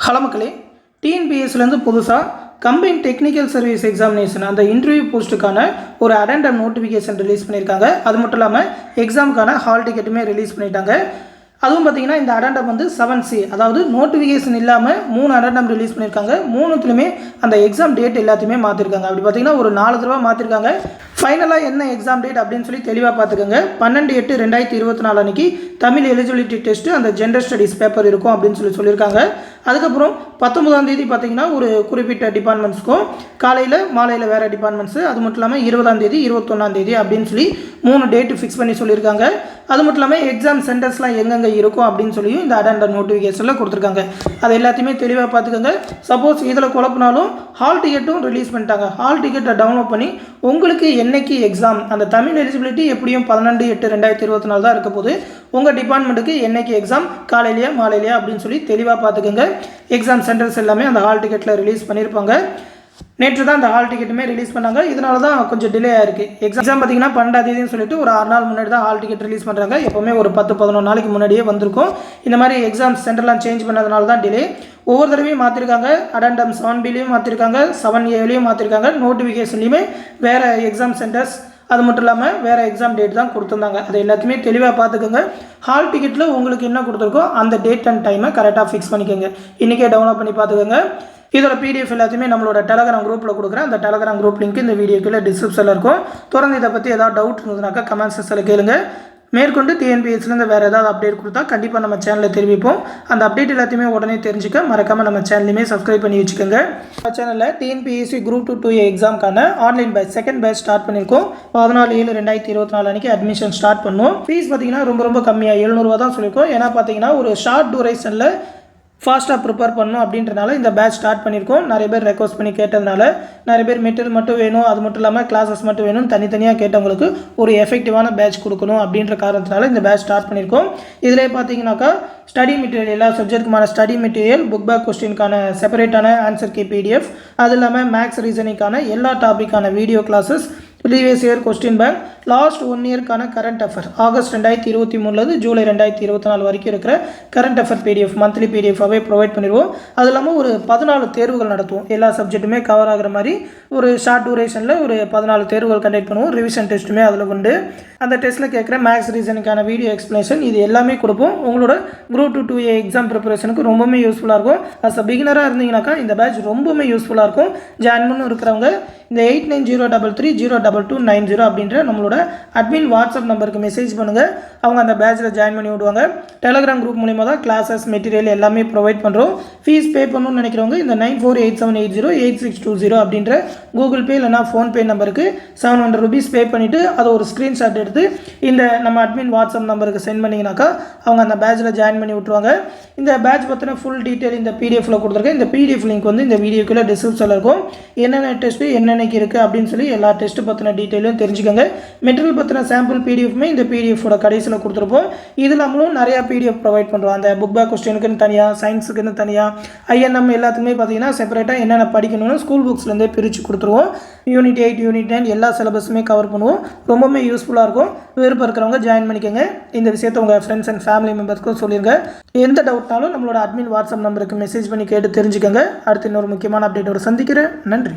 Hello மக்களே, டிஎன்பிஎஸ்லேருந்து புதுசாக combine technical service examination அந்த இன்டர்வியூ போஸ்ட்டுக்கான ஒரு அடெண்டம் நோட்டிஃபிகேஷன் ரிலீஸ் பண்ணியிருக்காங்க. அது மட்டும் இல்லாமல் எக்ஸாமுக்கான ஹால் டிக்கெட்டுமே ரிலீஸ் பண்ணிட்டாங்க. அதுவும் பார்த்திங்கன்னா இந்த அடெண்டம் வந்து 7C, அதாவது நோட்டிஃபிகேஷன் இல்லாமல் 3 அடெண்டம் ரிலீஸ் பண்ணியிருக்காங்க. 3த்துலையுமே அந்த எக்ஸாம் டேட் எல்லாத்தையுமே மாற்றிருக்காங்க. அப்படி பார்த்திங்கன்னா ஒரு 4 தடவை மாற்றிருக்காங்க. ஃபைனலாக என்ன எக்ஸாம் டேட் அப்படின்னு சொல்லி தெளிவாக பார்த்துக்கோங்க. 12/8/2024 அன்றைக்கி தமிழ் எலிஜிபிலிட்டி டெஸ்ட்டு அந்த ஜெண்டர் ஸ்டடீஸ் பேப்பர் இருக்கும் அப்படின்னு சொல்லியிருக்காங்க. அதுக்கப்புறம் 19ஆம் தேதி பார்த்திங்கன்னா ஒரு குறிப்பிட்ட டிபார்ட்மெண்ட்ஸ்க்கும் காலையில் மாலையில் வேறு டிபார்ட்மெண்ட்ஸு, அது மட்டும் இல்லாமல் 20ஆம் தேதி 21ஆம் தேதி அப்படின்னு சொல்லி 3 டேட்டு ஃபிக்ஸ் பண்ணி சொல்லியிருக்காங்க. அது மட்டும் இல்லாமல் எக்ஸாம் சென்டர்ஸ்லாம் எங்கெங்கே இருக்கும் அப்படின்னு சொல்லியும் இந்த அடெண்டம் நோட்டிஃபிகேஷனில் கொடுத்துருக்காங்க. அது எல்லாத்தையுமே தெளிவாக பார்த்துக்கோங்க. சப்போஸ் இதில் குழப்பினாலும் ஹால் டிக்கெட்டும் ரிலீஸ் பண்ணிட்டாங்க. ஹால் டிக்கெட்டை டவுன்லோட் பண்ணி உங்களுக்கு என்னைக்கு எக்ஸாம் அந்த தமிழ் எலிஜிபிலிட்டி எப்படியும் 12/8/2024 தான் இருக்க போது. உங்கள் டிபார்ட்மெண்ட்டுக்கு என்னைக்கு எக்ஸாம் காலையிலையா மாலையிலையா அப்படின்னு சொல்லி தெளிவாக பார்த்துக்கோங்க. எக்ஸாம் சென்டர்ஸ் எல்லாமே அந்த ஹால் டிக்கெட்டில் ரிலீஸ் பண்ணியிருப்பாங்க. நேற்று தான் அந்த ஹால் டிக்கெட்டுமே ரிலீஸ் பண்ணாங்க. இதனால தான் கொஞ்சம் டிலே ஆயிருக்கு. எக்ஸாம் பார்த்திங்கன்னா 12ஆம் தேதினு சொல்லிட்டு ஒரு 6 நாள் முன்னாடி தான் ஹால் டிக்கெட் ரிலீஸ் பண்ணுறாங்க. எப்போவுமே ஒரு 10-11 நாளைக்கு முன்னாடியே வந்திருக்கும். இந்த மாதிரி எக்ஸாம் சென்டர்லாம் சேஞ்ச் பண்ணதுனால தான் டிலே. ஒவ்வொரு தடவையும் மாற்றிருக்காங்க. அடெண்டம் 7Bலையும் மாற்றிருக்காங்க, 7Aலையும் மாற்றிருக்காங்க. நோட்டிஃபிகேஷன்லையுமே வேறு எக்ஸாம் சென்டர்ஸ் அது மட்டும் இல்லாமல் வேறு எக்ஸாம் டேட் தான் கொடுத்துருந்தாங்க. அது எல்லாத்தையுமே தெளிவாக பார்த்துக்கோங்க. ஹால் டிக்கெட்டில் உங்களுக்கு என்ன கொடுத்துருக்கோ அந்த டேட் அண்ட் டைமை கரெக்டாக ஃபிக்ஸ் பண்ணிக்கோங்க. இன்றைக்கே டவுன்லோட் பண்ணி பார்த்துக்கோங்க. இதோட PDF எல்லாத்தையுமே நம்மளோட டெலகிராம் குரூப்பில் கொடுக்குறேன். அந்த டெலகிராம் குரூப் லிங்க் இந்த வீடியோக்குள்ளே டிஸ்கிரிப்ஷனில் இருக்கும். தொடர்ந்து இதை பற்றி ஏதாவது டவுட் இருந்ததுனாக்கா கமெண்ட் செக்ஷனில் கேளுங்க. மேற்கொண்டு டிஎன்பிஎஸ்லேருந்து வேறு ஏதாவது அப்டேட் கொடுத்தா கண்டிப்பாக நம்ம சேனலில் தெரிவிப்போம். அந்த அப்டேட் எல்லாத்தையுமே உடனே தெரிஞ்சுக்க மறக்காமல் நம்ம சேனலையுமே சப்ஸ்கிரைப் பண்ணி வச்சுக்கோங்க. நம்ம சேனலில் டிஎன்பிஎஸ்சி குரூப் 2 எக்ஸாமுக்கான online batch second batch start பண்ணியிருக்கோம். 14/7/2024 அன்றைக்கி அட்மிஷன் ஸ்டார்ட் பண்ணுவோம். ஃபீஸ் பார்த்திங்கன்னா ரொம்ப கம்மியாக 700 தான் சொல்லியிருக்கோம். ஏன்னா பார்த்தீங்கன்னா ஒரு ஷார்ட் டூரேஷனில் ஃபாஸ்ட்டாக ப்ரிப்பேர் பண்ணணும் அப்படின்றனால இந்த பேட்ச் ஸ்டார்ட் பண்ணியிருக்கோம். நிறைய பேர் ரெக்வஸ்ட் பண்ணி கேட்டதுனால நிறைய பேர் மெட்டீரியல் மட்டும் வேணும், அது மட்டும் இல்லாமல் கிளாஸஸ் மட்டும் வேணும், தனித்தனியாக கேட்டவங்களுக்கு ஒரு எஃபெக்டிவான பேட்ச் கொடுக்கணும் அப்படின்ற காரணத்தினால இந்த பேட்ச் ஸ்டார்ட் பண்ணியிருக்கோம். இதிலே பார்த்தீங்கன்னாக்கா ஸ்டடி மெட்டீரியல் எல்லா சப்ஜெக்ட்டுக்குமான ஸ்டடி மெட்டீரியல், புக் பேக் கொஸ்டினுக்கான செப்பரேட்டான ஆன்சர் கீ PDF, அது இல்லாமல் மேக்ஸ் ரீசனிங்கான எல்லா டாப்பிக்கான video classes, previous year question bank, last 1 இயர்க்கான கரண்ட் அஃபேர் ஆகஸ்ட் 2023 ஜூலை 2024 வரைக்கும் இருக்கிற கரண்ட் அஃபேர் PDF மந்த்லி PDFாகவே ப்ரொவைட் பண்ணிடுவோம். அது இல்லாமல் ஒரு 14 தேர்வுகள் நடத்துவோம். எல்லா சப்ஜெக்ட்டுமே கவர் ஆகிற மாதிரி ஒரு ஷார்ட் டூரேஷனில் ஒரு 14 தேர்வுகள் கண்டக்ட் பண்ணுவோம். ரிவிஷன் டெஸ்ட்டுமே அதில் உண்டு. அந்த டெஸ்ட்டில் கேட்குற மேக்ஸ் ரீசனுக்கான வீடியோ எக்ஸ்ப்ளனேஷன் இது எல்லாமே கொடுப்போம். உங்களோட குரூப் 2A எக்ஸாம் ப்ரிப்பரேஷனுக்கு ரொம்பவுமே யூஸ்ஃபுல்லாக இருக்கும். அஸ் அ பிகினராக இருந்தீங்கன்னாக்கா இந்த பேட்ச் ரொம்பவுமே யூஸ்ஃபுல்லாக இருக்கும். ஜாயின் பண்ணி இருக்கிறவங்க இந்த 8903032290 அப்படின்ற நம்மளோட அட்மின் வாட்ஸ்அப் நம்பருக்கு மெசேஜ் பண்ணுங்கள். அவங்க அந்த பேட்சில் ஜாயின் பண்ணி விடுவாங்க. டெலகிராம் குரூப் மூலிமா தான் கிளாஸஸ் மெட்டீரியல் எல்லாமே ப்ரொவைட் பண்ணுறோம். ஃபீஸ் பே பண்ணணும்னு நினைக்கிறவங்க இந்த 9487808620 அப்படின்ற கூகுள் பே இல்லைனா ஃபோன்பே நம்பருக்கு 700 rupees பே பண்ணிவிட்டு அதை ஒரு ஸ்க்ரீன்ஷாட் எடுத்து இந்த நம்ம அட்மின் வாட்ஸ்அப் நம்பருக்கு சென்ட் பண்ணிங்கனாக்கா அவங்க அந்த பேட்சில் ஜாயின் பண்ணி விட்ருவாங்க. இந்த பேட்ச் பற்றின ஃபுல் டீட்டெயில் இந்த PDFல கொடுத்துருக்கேன். இந்த PDF லிங்க் வந்து இந்த வீடியோக்குள்ளே டிஸ்கிரிப்ஷனில் இருக்கும். என்னென்ன டெஸ்ட்டு என்னென்னக்கு இருக்குது அப்படின்னு சொல்லி எல்லா டெஸ்ட்டு பற்றின டீட்டெயிலும் தெரிஞ்சுக்கோங்க. மெட்டீரியல் பற்றின சாம்பிள் PDFமே இந்த PDFோட கடைசியில் கொடுத்துருப்போம். இது நம்மளும் நிறையா PDF ப்ரொவைட் பண்ணுறோம். அந்த புக் பேக் கொஸ்டினுக்குன்னு தனியாக, சயின்ஸுக்குன்னு தனியாக, INM எல்லாத்துக்குமே பார்த்தீங்கன்னா செப்பரேட்டாக என்னென்ன படிக்கணும்னு ஸ்கூல் புக்ஸ்லேருந்தே பிரித்து கொடுத்துருவோம். யூனிட் 8 யூனிட் 9 எல்லா சிலபஸுமே கவர் பண்ணுவோம். ரொம்பவுமே யூஸ்ஃபுல்லாக இருக்கும். விருப்பம் இருக்கிறவங்க ஜாயின் பண்ணிக்கோங்க. இந்த விஷயத்தை உங்கள் ஃப்ரெண்ட்ஸ் அண்ட் ஃபேமிலி மெம்பர்ஸ்க்கும் சொல்லிடுங்க. எந்த டவுட்னாலும் நம்மளோட அட்மின் வாட்ஸ்அப் நம்பருக்கு மெசேஜ் பண்ணி கேட்டு தெரிஞ்சுக்கோங்க. அடுத்து இன்னொரு முக்கியமான அப்டேட்டோட சந்திக்கிறேன். நன்றி.